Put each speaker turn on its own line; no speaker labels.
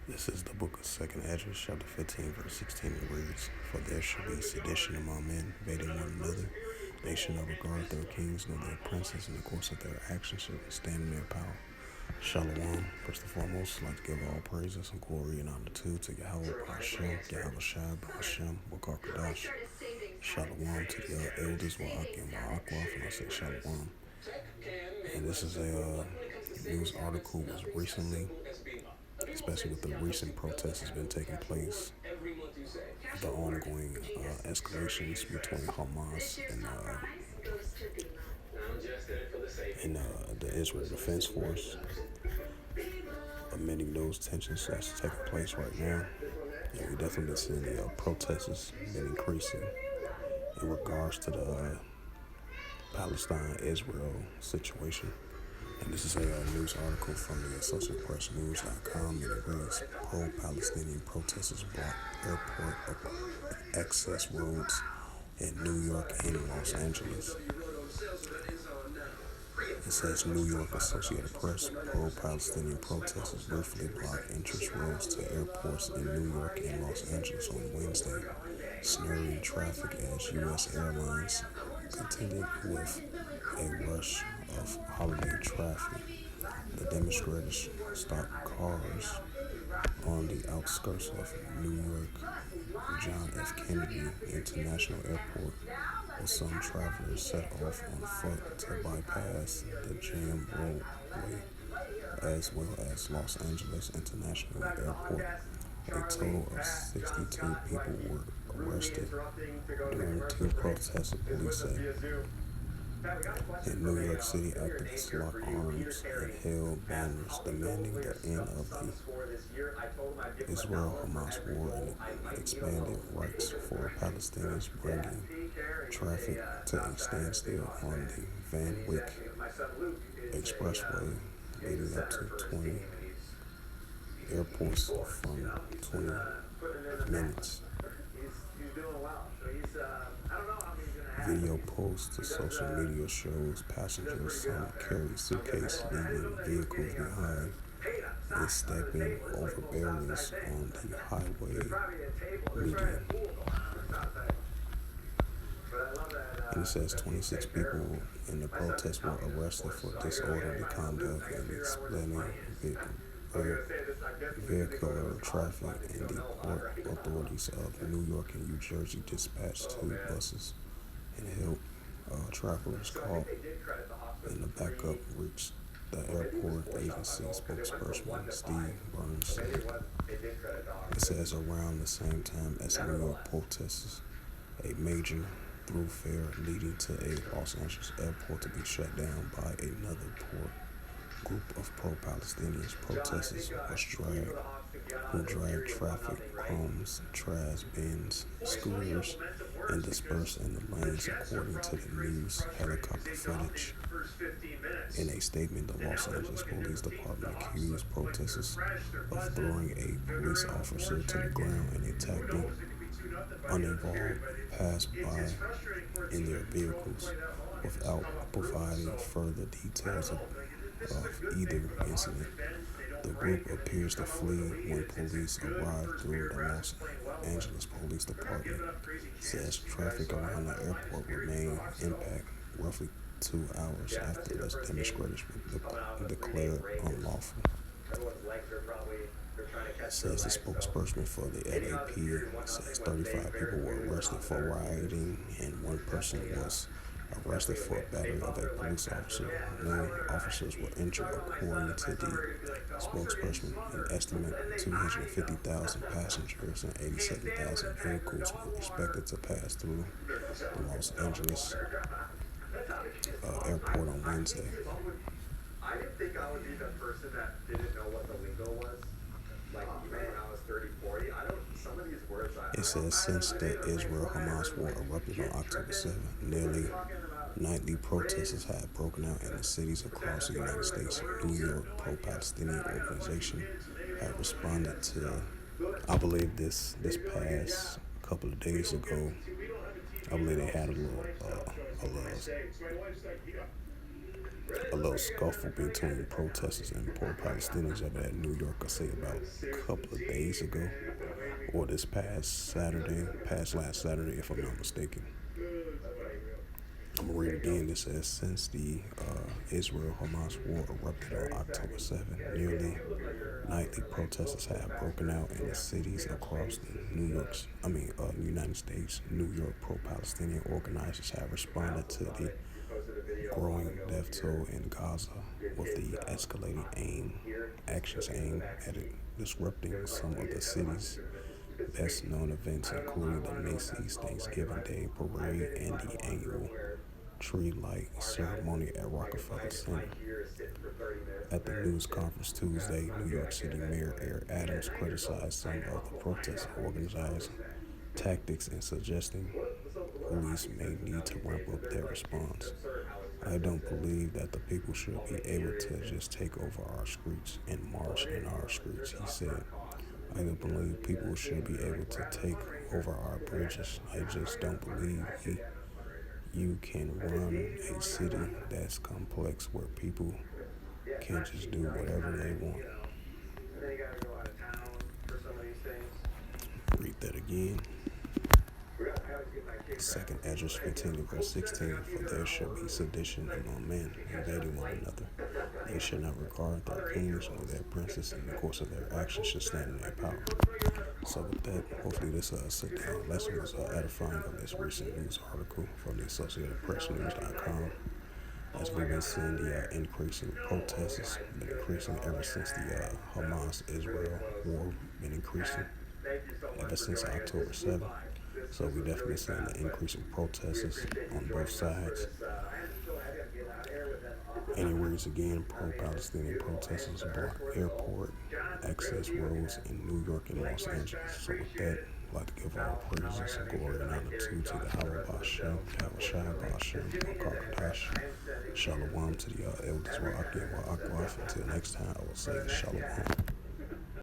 This is the book of Second Ezra, chapter 15, verse 16. It reads, "For there shall be sedition among men, invading one another. They shall not regard their kings nor their princes, in the course of their actions shall they stand in their power." Shalom. First and foremost, I'd like to give all praises and glory and honor to Yahweh Hashem, Yahweh Shai, Hashem, Wakar Kadash. Shalom to the elders, Wa'ak and Wa'akwaf, and I say Shalom. And this is a news article was recently, especially with the recent protests that's been taking place, the ongoing escalations between Hamas and the Israel Defense Force, amending those tensions that's taking place right now. And we definitely been seeing the protests been increasing in regards to the Palestine-Israel situation. And this is a news article from the Associated Press News.com, and it reads, "Pro-Palestinian protesters block airport access roads in New York and Los Angeles." It says, New York Associated Press, pro-Palestinian protesters briefly blocked entrance roads to airports in New York and Los Angeles on Wednesday, snaring traffic as U.S. airlines contended with a rush of holiday traffic. The demonstrators stopped cars on the outskirts of New York John F. Kennedy International Airport, with some travelers set off on foot to bypass the jammed roadway, as well as Los Angeles International Airport. A total of 62 people were arrested during two protests, police said. In New York City, activists locked arms and held banners demanding the end of the Israel-Hamas war and expanded rights for Palestinians, bringing traffic to a standstill on the Van Wyck Expressway, leading up to 20 airports from 20 minutes. Video posts to social media shows passengers some carry suitcases, leaving vehicles behind and stepping over barriers on the highway median. And it says 26 people in the protest were arrested for disorderly conduct and explaining vehicular traffic, and the port authorities of New York and New Jersey dispatched two buses and helped travelers caught in the backup reached the airport. Agency spokesperson Steve Burns said. It says around the same time as New York protests, a major thoroughfare leading to a Los Angeles airport to be shut down by another port. Group of pro-Palestinian protesters who dragged traffic, homes, trash bins, scooters, and dispersed in the lanes, according to the news helicopter footage. In a statement, the Los Angeles Police Department accused protesters of throwing a police officer to the ground and attacking uninvolved passers-by in their vehicles, without providing further details of either incident. The group appears to flee when police arrive through the Los Angeles Police Department. Says traffic around the airport remained impacted roughly 2 hours after the demonstrators were declared unlawful. Says the spokesperson for the LAP says 35 people were arrested for rioting and one person was arrested for battery of a police officer. No officers were injured, according to the spokesperson. An estimate 250,000 passengers and 87,000 vehicles were expected to pass through the Los Angeles airport on Wednesday. I didn't think I would be the person that didn't know what the lingo was. Like, even when I was 30, 40, some of these words it says since the Israel-Hamas war erupted on October 7th, nearly nightly protests have broken out in the cities across the United States. New York pro-Palestinian organization have responded to, I believe this past couple of days ago, I believe they had a little a little scuffle between protesters and pro-Palestinians over at New York, I say about a couple of days ago, or this past last Saturday, if I'm not mistaken. I'm gonna read it again. It says, since the Israel-Hamas war erupted on October 7th, nearly nightly protests have broken out in the cities across the United States. New York pro-Palestinian organizers have responded to the growing death toll in Gaza with the escalating actions aimed at disrupting some of the city's best known events, including the Macy's Thanksgiving Day Parade and the annual tree light ceremony at Rockefeller Center. At the news conference Tuesday, New York City Mayor Eric Adams criticized some of the protest organizers' tactics and suggesting police may need to ramp up their response. I don't believe that the people should be able to just take over our streets and march in our streets, he said. I don't believe people should be able to take over our bridges. I just don't believe you can run a city that's complex where people can't just do whatever they want. Read that again. Second Esdras 15 verse 16, for there shall be sedition among men, invading one another. They shall not regard their kings nor their princes, and the course of their actions shall stand in their power. So with that, hopefully this sit-down lesson was edifying of this recent news article from the Associated Press News.com. As we've been seeing the increasing protests, been increasing ever since the Hamas-Israel war, been increasing ever since October 7th. So we definitely seeing the increasing protests on both sides. Anyways, again, pro-Palestinian protesters block airport access roads in New York and Los Angeles. So with that, I'd like to give all praises and glory and honor to the Yahweh Ba'Shem, Yahweh Shai Ba'Shem, Wakakadash, Shalom to the elders, Wa'akim, Wa'akwaf. Until next time, I will say Shalom.